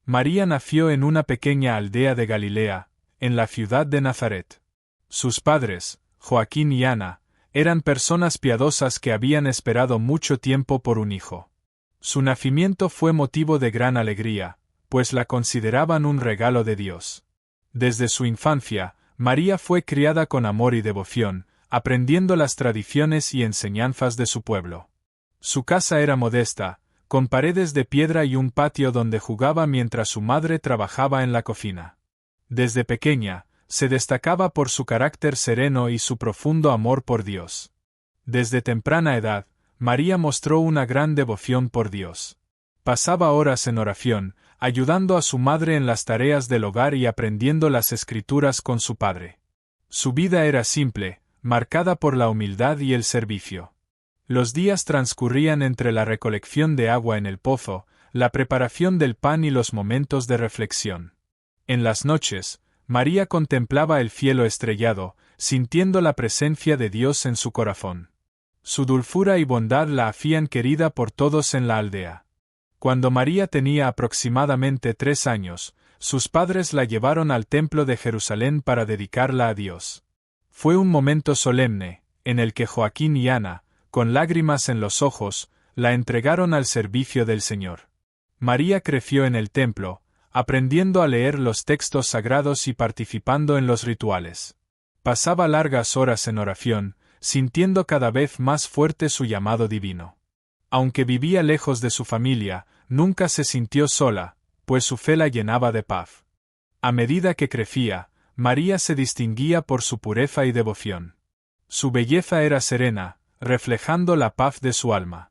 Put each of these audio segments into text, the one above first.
María nació en una pequeña aldea de Galilea, en la ciudad de Nazaret. Sus padres, Joaquín y Ana, eran personas piadosas que habían esperado mucho tiempo por un hijo. Su nacimiento fue motivo de gran alegría, pues la consideraban un regalo de Dios. Desde su infancia, María fue criada con amor y devoción, aprendiendo las tradiciones y enseñanzas de su pueblo. Su casa era modesta, con paredes de piedra y un patio donde jugaba mientras su madre trabajaba en la cocina. Desde pequeña, se destacaba por su carácter sereno y su profundo amor por Dios. Desde temprana edad, María mostró una gran devoción por Dios. Pasaba horas en oración, ayudando a su madre en las tareas del hogar y aprendiendo las Escrituras con su padre. Su vida era simple, marcada por la humildad y el servicio. Los días transcurrían entre la recolección de agua en el pozo, la preparación del pan y los momentos de reflexión. En las noches, María contemplaba el cielo estrellado, sintiendo la presencia de Dios en su corazón. Su dulzura y bondad la hacían querida por todos en la aldea. Cuando María tenía aproximadamente 3 años, sus padres la llevaron al templo de Jerusalén para dedicarla a Dios. Fue un momento solemne, en el que Joaquín y Ana, con lágrimas en los ojos, la entregaron al servicio del Señor. María creció en el templo, aprendiendo a leer los textos sagrados y participando en los rituales. Pasaba largas horas en oración, sintiendo cada vez más fuerte su llamado divino. Aunque vivía lejos de su familia, nunca se sintió sola, pues su fe la llenaba de paz. A medida que crecía, María se distinguía por su pureza y devoción. Su belleza era serena, reflejando la paz de su alma.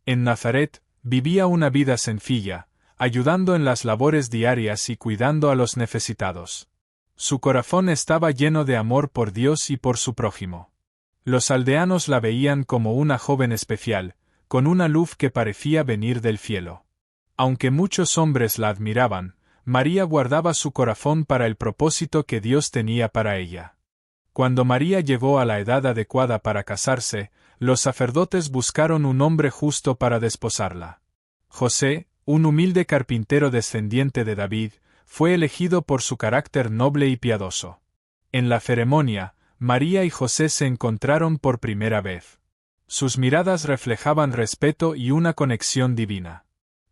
En Nazaret, vivía una vida sencilla, ayudando en las labores diarias y cuidando a los necesitados. Su corazón estaba lleno de amor por Dios y por su prójimo. Los aldeanos la veían como una joven especial, con una luz que parecía venir del cielo. Aunque muchos hombres la admiraban, María guardaba su corazón para el propósito que Dios tenía para ella. Cuando María llegó a la edad adecuada para casarse, los sacerdotes buscaron un hombre justo para desposarla. José, un humilde carpintero descendiente de David, fue elegido por su carácter noble y piadoso. En la ceremonia, María y José se encontraron por primera vez. Sus miradas reflejaban respeto y una conexión divina.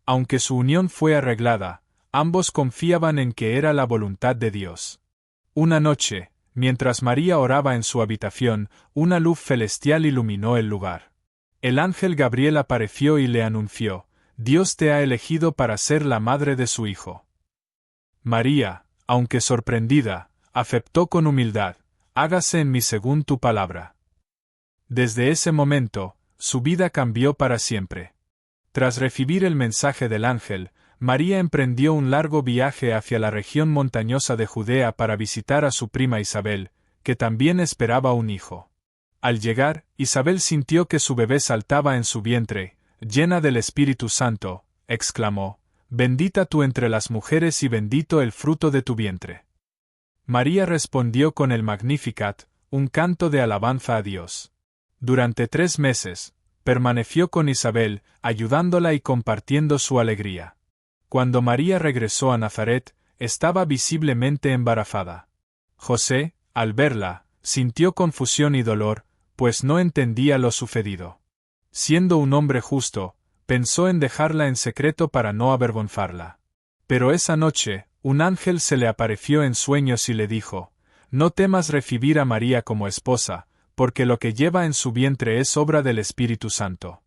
Aunque su unión fue arreglada, ambos confiaban en que era la voluntad de Dios. Una noche, mientras María oraba en su habitación, una luz celestial iluminó el lugar. El ángel Gabriel apareció y le anunció: Dios te ha elegido para ser la madre de su hijo. María, aunque sorprendida, aceptó con humildad: hágase en mí según tu palabra. Desde ese momento, su vida cambió para siempre. Tras recibir el mensaje del ángel, María emprendió un largo viaje hacia la región montañosa de Judea para visitar a su prima Isabel, que también esperaba un hijo. Al llegar, Isabel sintió que su bebé saltaba en su vientre. Llena del Espíritu Santo, exclamó: bendita tú entre las mujeres y bendito el fruto de tu vientre. María respondió con el Magnificat, un canto de alabanza a Dios. Durante 3 meses, permaneció con Isabel, ayudándola y compartiendo su alegría. Cuando María regresó a Nazaret, estaba visiblemente embarazada. José, al verla, sintió confusión y dolor, pues no entendía lo sucedido. Siendo un hombre justo, pensó en dejarla en secreto para no avergonzarla. Pero esa noche, un ángel se le apareció en sueños y le dijo: no temas recibir a María como esposa, porque lo que lleva en su vientre es obra del Espíritu Santo.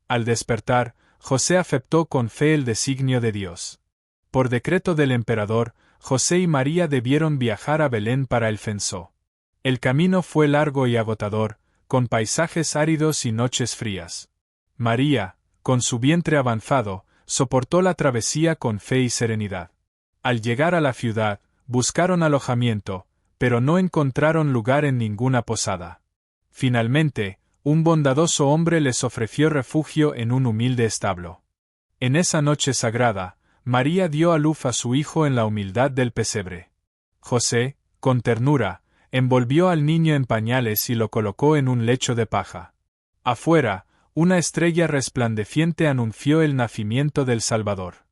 Al despertar, José aceptó con fe el designio de Dios. Por decreto del emperador, José y María debieron viajar a Belén para el censo. El camino fue largo y agotador, con paisajes áridos y noches frías. María, con su vientre avanzado, soportó la travesía con fe y serenidad. Al llegar a la ciudad, buscaron alojamiento, pero no encontraron lugar en ninguna posada. Finalmente, un bondadoso hombre les ofreció refugio en un humilde establo. En esa noche sagrada, María dio a luz a su hijo en la humildad del pesebre. José, con ternura, envolvió al niño en pañales y lo colocó en un lecho de paja. Afuera, una estrella resplandeciente anunció el nacimiento del Salvador.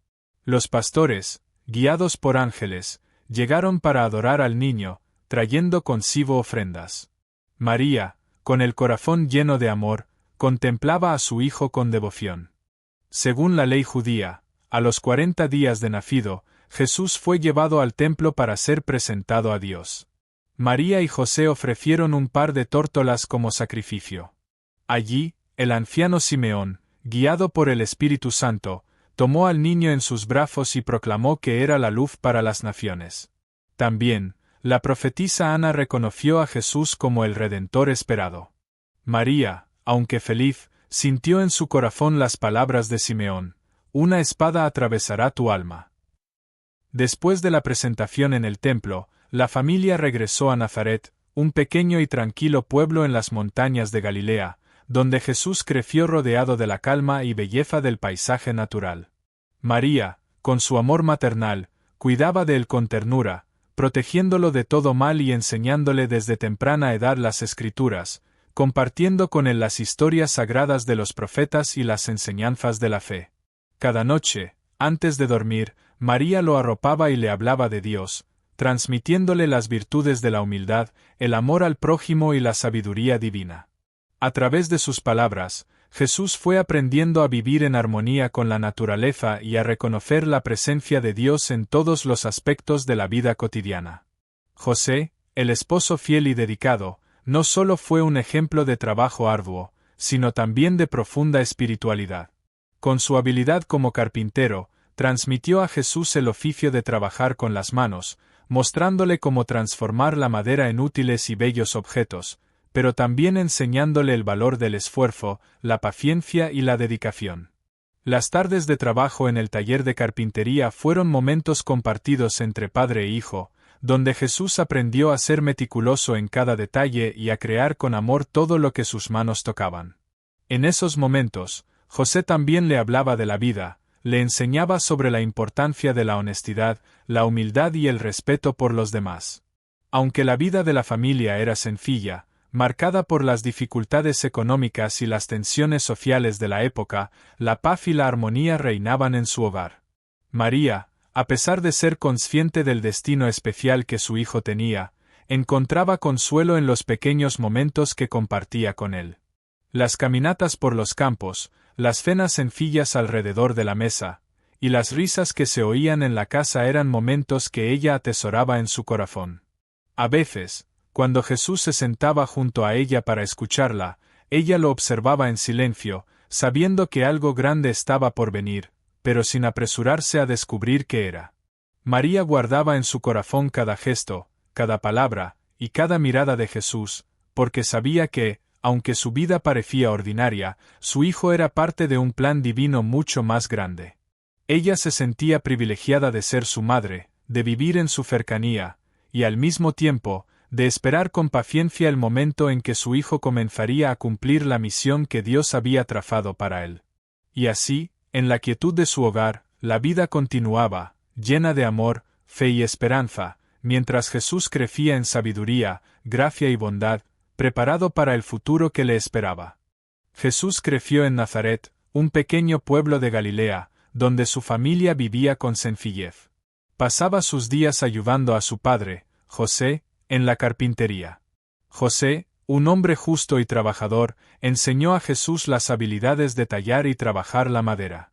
Los pastores, guiados por ángeles, llegaron para adorar al niño, trayendo consigo ofrendas. María, con el corazón lleno de amor, contemplaba a su hijo con devoción. Según la ley judía, a los 40 días de nacido, Jesús fue llevado al templo para ser presentado a Dios. María y José ofrecieron un par de tórtolas como sacrificio. Allí, el anciano Simeón, guiado por el Espíritu Santo, tomó al niño en sus brazos y proclamó que era la luz para las naciones. También, la profetisa Ana reconoció a Jesús como el Redentor esperado. María, aunque feliz, sintió en su corazón las palabras de Simeón: una espada atravesará tu alma. Después de la presentación en el templo, la familia regresó a Nazaret, un pequeño y tranquilo pueblo en las montañas de Galilea, donde Jesús creció rodeado de la calma y belleza del paisaje natural. María, con su amor maternal, cuidaba de él con ternura, protegiéndolo de todo mal y enseñándole desde temprana edad las Escrituras, compartiendo con él las historias sagradas de los profetas y las enseñanzas de la fe. Cada noche, antes de dormir, María lo arropaba y le hablaba de Dios, transmitiéndole las virtudes de la humildad, el amor al prójimo y la sabiduría divina. A través de sus palabras, Jesús fue aprendiendo a vivir en armonía con la naturaleza y a reconocer la presencia de Dios en todos los aspectos de la vida cotidiana. José, el esposo fiel y dedicado, no solo fue un ejemplo de trabajo arduo, sino también de profunda espiritualidad. Con su habilidad como carpintero, transmitió a Jesús el oficio de trabajar con las manos, mostrándole cómo transformar la madera en útiles y bellos objetos, pero también enseñándole el valor del esfuerzo, la paciencia y la dedicación. Las tardes de trabajo en el taller de carpintería fueron momentos compartidos entre padre e hijo, donde Jesús aprendió a ser meticuloso en cada detalle y a crear con amor todo lo que sus manos tocaban. En esos momentos, José también le hablaba de la vida, le enseñaba sobre la importancia de la honestidad, la humildad y el respeto por los demás. Aunque la vida de la familia era sencilla, marcada por las dificultades económicas y las tensiones sociales de la época, la paz y la armonía reinaban en su hogar. María, a pesar de ser consciente del destino especial que su hijo tenía, encontraba consuelo en los pequeños momentos que compartía con él. Las caminatas por los campos, las cenas sencillas alrededor de la mesa, y las risas que se oían en la casa eran momentos que ella atesoraba en su corazón. A veces, cuando Jesús se sentaba junto a ella para escucharla, ella lo observaba en silencio, sabiendo que algo grande estaba por venir, pero sin apresurarse a descubrir qué era. María guardaba en su corazón cada gesto, cada palabra, y cada mirada de Jesús, porque sabía que, aunque su vida parecía ordinaria, su hijo era parte de un plan divino mucho más grande. Ella se sentía privilegiada de ser su madre, de vivir en su cercanía, y al mismo tiempo, de esperar con paciencia el momento en que su hijo comenzaría a cumplir la misión que Dios había trazado para él. Y así, en la quietud de su hogar, la vida continuaba, llena de amor, fe y esperanza, mientras Jesús crecía en sabiduría, gracia y bondad, preparado para el futuro que le esperaba. Jesús creció en Nazaret, un pequeño pueblo de Galilea, donde su familia vivía con sencillez. Pasaba sus días ayudando a su padre, José, en la carpintería. José, un hombre justo y trabajador, enseñó a Jesús las habilidades de tallar y trabajar la madera.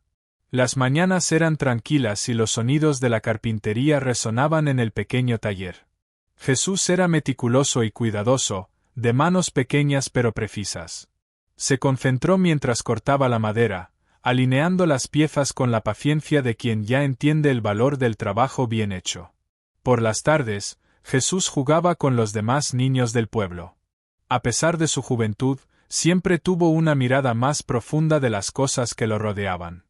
Las mañanas eran tranquilas y los sonidos de la carpintería resonaban en el pequeño taller. Jesús era meticuloso y cuidadoso, de manos pequeñas pero precisas. Se concentró mientras cortaba la madera, alineando las piezas con la paciencia de quien ya entiende el valor del trabajo bien hecho. Por las tardes, Jesús jugaba con los demás niños del pueblo. A pesar de su juventud, siempre tuvo una mirada más profunda de las cosas que lo rodeaban.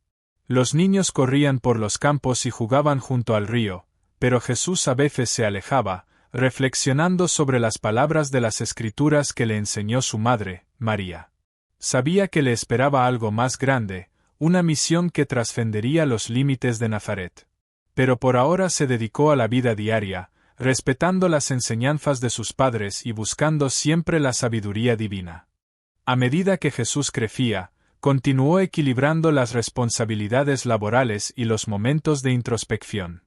Los niños corrían por los campos y jugaban junto al río, pero Jesús a veces se alejaba, reflexionando sobre las palabras de las Escrituras que le enseñó su madre, María. Sabía que le esperaba algo más grande, una misión que trascendería los límites de Nazaret. Pero por ahora se dedicó a la vida diaria, respetando las enseñanzas de sus padres y buscando siempre la sabiduría divina. A medida que Jesús crecía, continuó equilibrando las responsabilidades laborales y los momentos de introspección.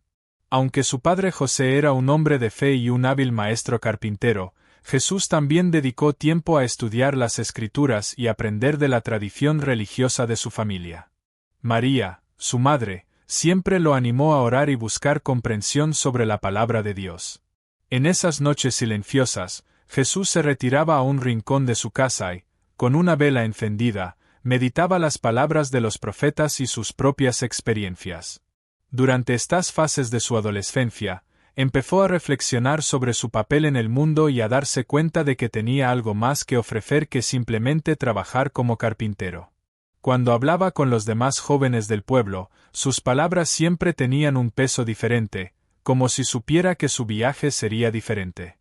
Aunque su padre José era un hombre de fe y un hábil maestro carpintero, Jesús también dedicó tiempo a estudiar las Escrituras y aprender de la tradición religiosa de su familia. María, su madre, siempre lo animó a orar y buscar comprensión sobre la palabra de Dios. En esas noches silenciosas, Jesús se retiraba a un rincón de su casa y, con una vela encendida, meditaba las palabras de los profetas y sus propias experiencias. Durante estas fases de su adolescencia, empezó a reflexionar sobre su papel en el mundo y a darse cuenta de que tenía algo más que ofrecer que simplemente trabajar como carpintero. Cuando hablaba con los demás jóvenes del pueblo, sus palabras siempre tenían un peso diferente, como si supiera que su viaje sería diferente.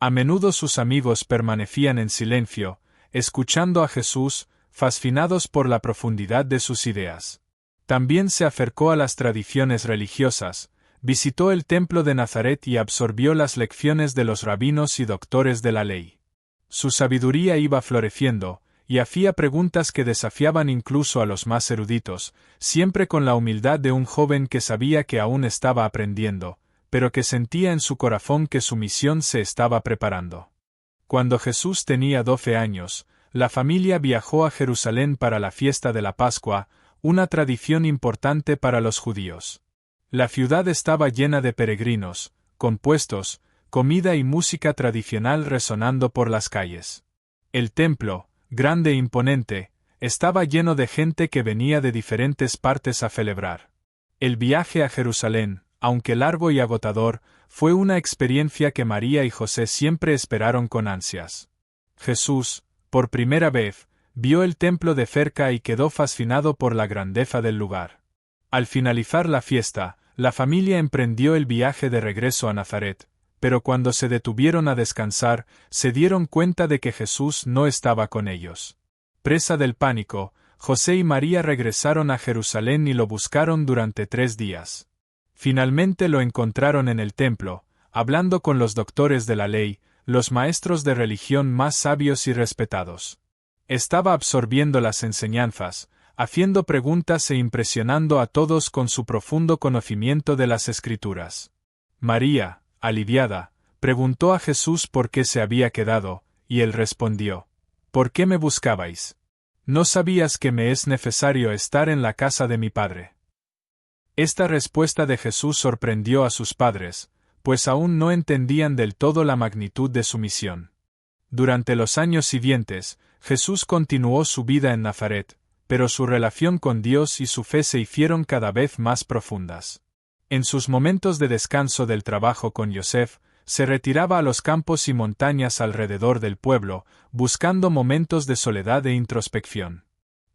A menudo sus amigos permanecían en silencio, escuchando a Jesús, fascinados por la profundidad de sus ideas. También se acercó a las tradiciones religiosas, visitó el templo de Nazaret y absorbió las lecciones de los rabinos y doctores de la ley. Su sabiduría iba floreciendo, y hacía preguntas que desafiaban incluso a los más eruditos, siempre con la humildad de un joven que sabía que aún estaba aprendiendo, pero que sentía en su corazón que su misión se estaba preparando. Cuando Jesús tenía 12 años, la familia viajó a Jerusalén para la fiesta de la Pascua, una tradición importante para los judíos. La ciudad estaba llena de peregrinos, con puestos, comida y música tradicional resonando por las calles. El templo, grande e imponente, estaba lleno de gente que venía de diferentes partes a celebrar. El viaje a Jerusalén, aunque largo y agotador, fue una experiencia que María y José siempre esperaron con ansias. Jesús, por primera vez, vio el templo de cerca y quedó fascinado por la grandeza del lugar. Al finalizar la fiesta, la familia emprendió el viaje de regreso a Nazaret, pero cuando se detuvieron a descansar, se dieron cuenta de que Jesús no estaba con ellos. Presa del pánico, José y María regresaron a Jerusalén y lo buscaron durante 3 días. Finalmente lo encontraron en el templo, hablando con los doctores de la ley, los maestros de religión más sabios y respetados. Estaba absorbiendo las enseñanzas, haciendo preguntas e impresionando a todos con su profundo conocimiento de las Escrituras. María, aliviada, preguntó a Jesús por qué se había quedado, y él respondió: ¿Por qué me buscabais? ¿No sabías que me es necesario estar en la casa de mi Padre? Esta respuesta de Jesús sorprendió a sus padres, pues aún no entendían del todo la magnitud de su misión. Durante los años siguientes, Jesús continuó su vida en Nazaret, pero su relación con Dios y su fe se hicieron cada vez más profundas. En sus momentos de descanso del trabajo con Yosef, se retiraba a los campos y montañas alrededor del pueblo, buscando momentos de soledad e introspección.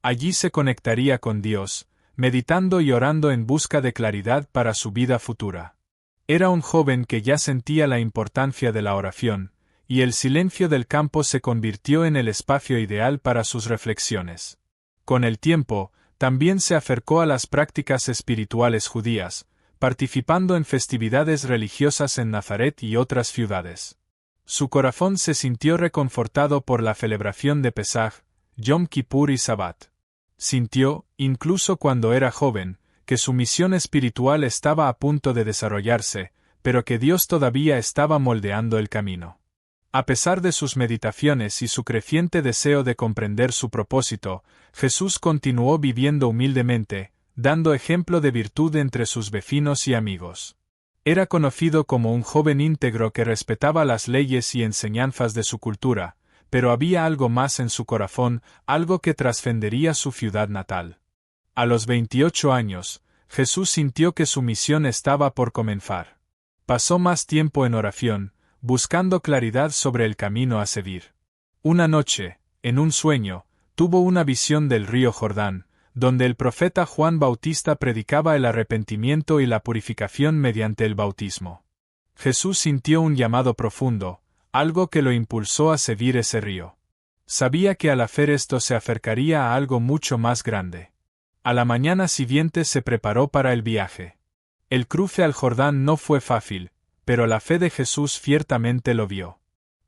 Allí se conectaría con Dios, meditando y orando en busca de claridad para su vida futura. Era un joven que ya sentía la importancia de la oración, y el silencio del campo se convirtió en el espacio ideal para sus reflexiones. Con el tiempo, también se acercó a las prácticas espirituales judías, participando en festividades religiosas en Nazaret y otras ciudades. Su corazón se sintió reconfortado por la celebración de Pesaj, Yom Kippur y Sabbat. Sintió, incluso cuando era joven, que su misión espiritual estaba a punto de desarrollarse, pero que Dios todavía estaba moldeando el camino. A pesar de sus meditaciones y su creciente deseo de comprender su propósito, Jesús continuó viviendo humildemente, dando ejemplo de virtud entre sus vecinos y amigos. Era conocido como un joven íntegro que respetaba las leyes y enseñanzas de su cultura, pero había algo más en su corazón, algo que trascendería su ciudad natal. A los 28 años, Jesús sintió que su misión estaba por comenzar. Pasó más tiempo en oración, buscando claridad sobre el camino a seguir. Una noche, en un sueño, tuvo una visión del río Jordán, donde el profeta Juan Bautista predicaba el arrepentimiento y la purificación mediante el bautismo. Jesús sintió un llamado profundo, algo que lo impulsó a seguir ese río. Sabía que al hacer esto se acercaría a algo mucho más grande. A la mañana siguiente se preparó para el viaje. El cruce al Jordán no fue fácil, pero la fe de Jesús ciertamente lo vio.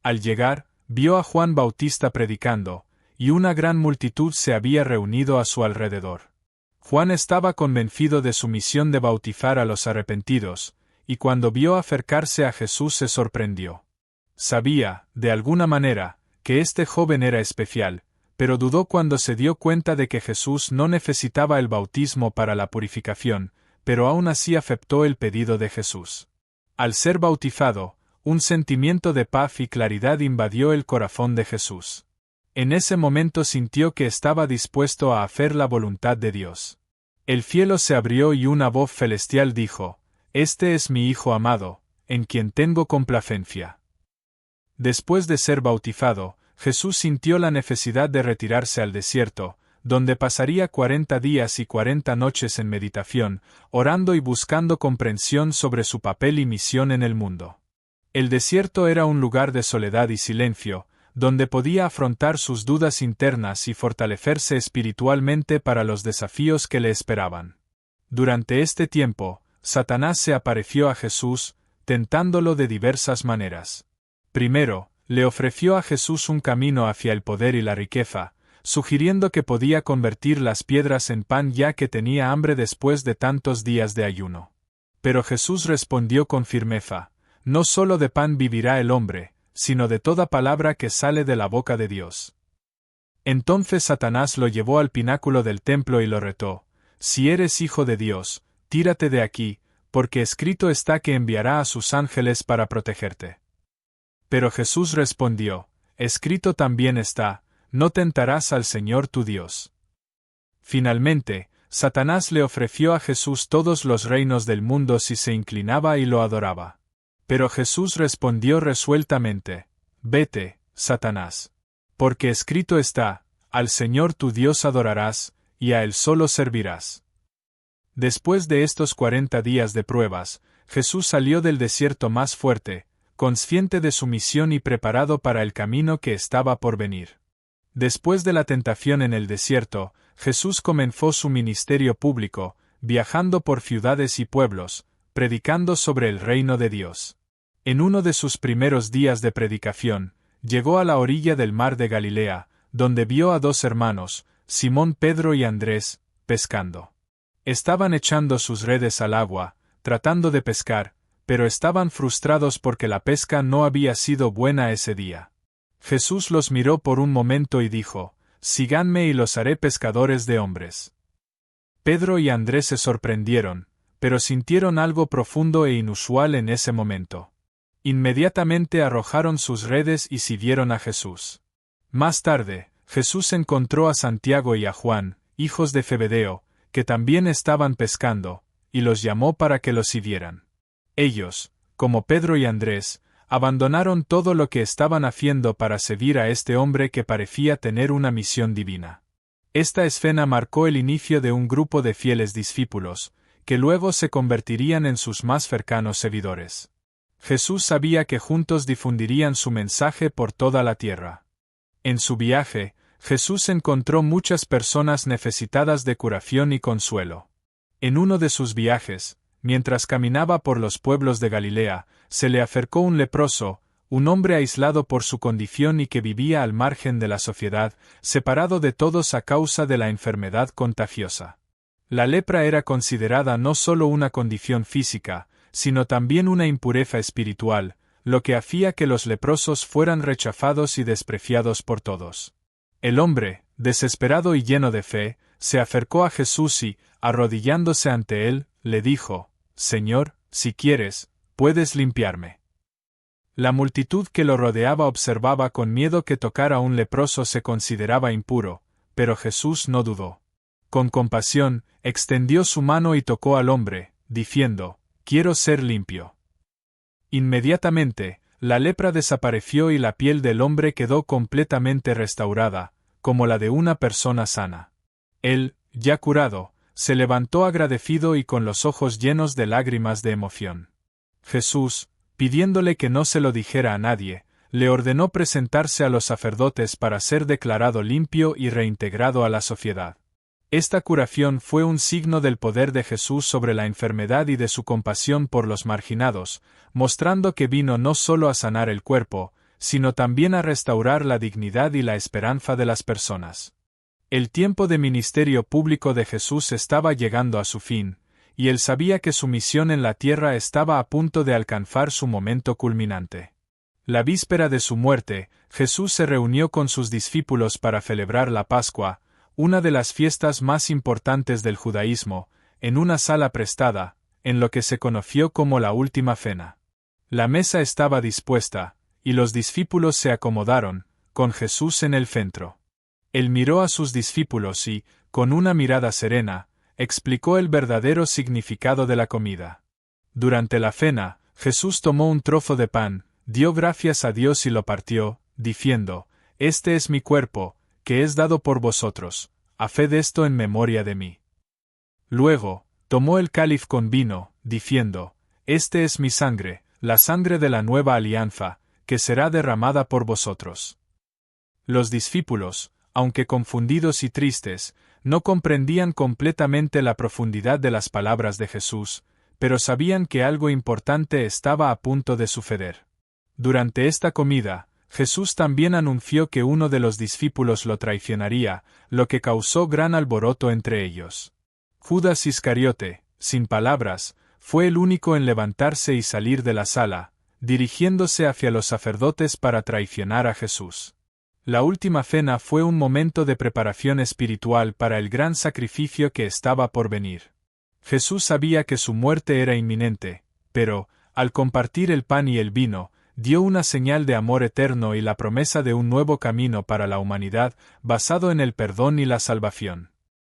Al llegar, vio a Juan Bautista predicando, y una gran multitud se había reunido a su alrededor. Juan estaba convencido de su misión de bautizar a los arrepentidos, y cuando vio acercarse a Jesús se sorprendió. Sabía, de alguna manera, que este joven era especial, pero dudó cuando se dio cuenta de que Jesús no necesitaba el bautismo para la purificación, pero aún así aceptó el pedido de Jesús. Al ser bautizado, un sentimiento de paz y claridad invadió el corazón de Jesús. En ese momento sintió que estaba dispuesto a hacer la voluntad de Dios. El cielo se abrió y una voz celestial dijo: «Este es mi Hijo amado, en quien tengo complacencia». Después de ser bautizado, Jesús sintió la necesidad de retirarse al desierto, donde pasaría 40 días y 40 noches en meditación, orando y buscando comprensión sobre su papel y misión en el mundo. El desierto era un lugar de soledad y silencio, donde podía afrontar sus dudas internas y fortalecerse espiritualmente para los desafíos que le esperaban. Durante este tiempo, Satanás se apareció a Jesús, tentándolo de diversas maneras. Primero, le ofreció a Jesús un camino hacia el poder y la riqueza, sugiriendo que podía convertir las piedras en pan ya que tenía hambre después de tantos días de ayuno. Pero Jesús respondió con firmeza: «No solo de pan vivirá el hombre, sino de toda palabra que sale de la boca de Dios». Entonces Satanás lo llevó al pináculo del templo y lo retó: «Si eres hijo de Dios, tírate de aquí, porque escrito está que enviará a sus ángeles para protegerte». Pero Jesús respondió: «Escrito también está: no tentarás al Señor tu Dios». Finalmente, Satanás le ofreció a Jesús todos los reinos del mundo si se inclinaba y lo adoraba. Pero Jesús respondió resueltamente: «Vete, Satanás. Porque escrito está: al Señor tu Dios adorarás, y a Él solo servirás». Después de estos 40 días de pruebas, Jesús salió del desierto más fuerte, consciente de su misión y preparado para el camino que estaba por venir. Después de la tentación en el desierto, Jesús comenzó su ministerio público, viajando por ciudades y pueblos, predicando sobre el reino de Dios. En uno de sus primeros días de predicación, llegó a la orilla del mar de Galilea, donde vio a dos hermanos, Simón Pedro y Andrés, pescando. Estaban echando sus redes al agua, tratando de pescar, pero estaban frustrados porque la pesca no había sido buena ese día. Jesús los miró por un momento y dijo: «Síganme y los haré pescadores de hombres». Pedro y Andrés se sorprendieron, pero sintieron algo profundo e inusual en ese momento. Inmediatamente arrojaron sus redes y siguieron a Jesús. Más tarde, Jesús encontró a Santiago y a Juan, hijos de Zebedeo, que también estaban pescando, y los llamó para que los siguieran. Ellos, como Pedro y Andrés, abandonaron todo lo que estaban haciendo para servir a este hombre que parecía tener una misión divina. Esta escena marcó el inicio de un grupo de fieles discípulos, que luego se convertirían en sus más cercanos seguidores. Jesús sabía que juntos difundirían su mensaje por toda la tierra. En su viaje, Jesús encontró muchas personas necesitadas de curación y consuelo. En uno de sus viajes, mientras caminaba por los pueblos de Galilea, se le acercó un leproso, un hombre aislado por su condición y que vivía al margen de la sociedad, separado de todos a causa de la enfermedad contagiosa. La lepra era considerada no solo una condición física, sino también una impureza espiritual, lo que hacía que los leprosos fueran rechazados y despreciados por todos. El hombre, desesperado y lleno de fe, se acercó a Jesús y, arrodillándose ante él, le dijo: «Señor, si quieres, puedes limpiarme». La multitud que lo rodeaba observaba con miedo que tocar a un leproso se consideraba impuro, pero Jesús no dudó. Con compasión, extendió su mano y tocó al hombre, diciendo: «Quiero ser limpio». Inmediatamente, la lepra desapareció y la piel del hombre quedó completamente restaurada, como la de una persona sana. Él, ya curado, se levantó agradecido y con los ojos llenos de lágrimas de emoción. Jesús, pidiéndole que no se lo dijera a nadie, le ordenó presentarse a los sacerdotes para ser declarado limpio y reintegrado a la sociedad. Esta curación fue un signo del poder de Jesús sobre la enfermedad y de su compasión por los marginados, mostrando que vino no solo a sanar el cuerpo, sino también a restaurar la dignidad y la esperanza de las personas. El tiempo de ministerio público de Jesús estaba llegando a su fin, y él sabía que su misión en la tierra estaba a punto de alcanzar su momento culminante. La víspera de su muerte, Jesús se reunió con sus discípulos para celebrar la Pascua, una de las fiestas más importantes del judaísmo, en una sala prestada, en lo que se conoció como la Última Cena. La mesa estaba dispuesta, y los discípulos se acomodaron, con Jesús en el centro. Él miró a sus discípulos y, con una mirada serena, explicó el verdadero significado de la comida. Durante la cena, Jesús tomó un trozo de pan, dio gracias a Dios y lo partió, diciendo: «Este es mi cuerpo, que es dado por vosotros, haced esto en memoria de mí». Luego, tomó el cáliz con vino, diciendo: «Este es mi sangre, la sangre de la nueva alianza, que será derramada por vosotros». Los discípulos, aunque confundidos y tristes, no comprendían completamente la profundidad de las palabras de Jesús, pero sabían que algo importante estaba a punto de suceder. Durante esta comida, Jesús también anunció que uno de los discípulos lo traicionaría, lo que causó gran alboroto entre ellos. Judas Iscariote, sin palabras, fue el único en levantarse y salir de la sala, dirigiéndose hacia los sacerdotes para traicionar a Jesús. La última cena fue un momento de preparación espiritual para el gran sacrificio que estaba por venir. Jesús sabía que su muerte era inminente, pero, al compartir el pan y el vino, dio una señal de amor eterno y la promesa de un nuevo camino para la humanidad, basado en el perdón y la salvación.